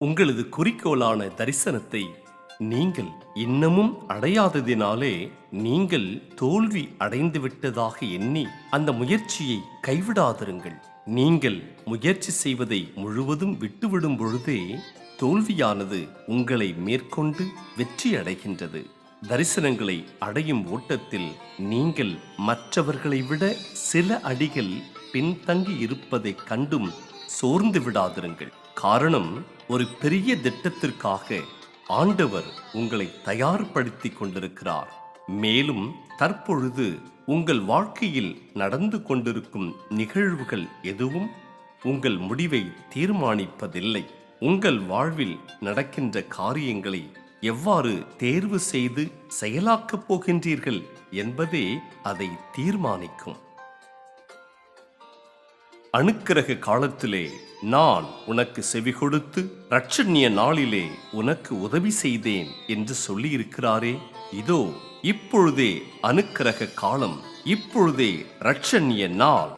உங்களது குறிக்கோளான தரிசனத்தை நீங்கள் இன்னமும் அடையாததினாலே நீங்கள் தோல்வி அடைந்துவிட்டதாக எண்ணி அந்த முயற்சியை கைவிடாதிருங்கள். நீங்கள் முயற்சி செய்வதை முழுவதும் விட்டுவிடும் பொழுதே தோல்வியானது உங்களை மேற்கொண்டு வெற்றி அடைகின்றது. தரிசனங்களை அடையும் ஓட்டத்தில் நீங்கள் மற்றவர்களை விட சில அடிகள் பின்தங்கி இருப்பதைக் கண்டும் சோர்ந்து விடாதிருங்கள். காரணம், ஒரு பெரிய திட்டத்திற்காக ஆண்டவர் உங்களை தயார்படுத்திக் கொண்டிருக்கிறார். மேலும் தற்பொழுது உங்கள் வாழ்க்கையில் நடந்து கொண்டிருக்கும் நிகழ்வுகள் எதுவும் உங்கள் முடிவை தீர்மானிப்பதில்லை. உங்கள் வாழ்வில் நடக்கின்ற காரியங்களை எவ்வாறு தேர்வு செய்து செயலாக்கப் போகின்றீர்கள் என்பதே அதை தீர்மானிக்கும். அனுக்கிரக காலத்திலே நான் உனக்கு செவி கொடுத்து இரட்சணிய நாளிலே உனக்கு உதவி செய்தேன் என்று சொல்லியிருக்கிறாரே. இதோ இப்பொழுதே அனுக்கிரக காலம், இப்பொழுதே இரட்சணிய நாள்.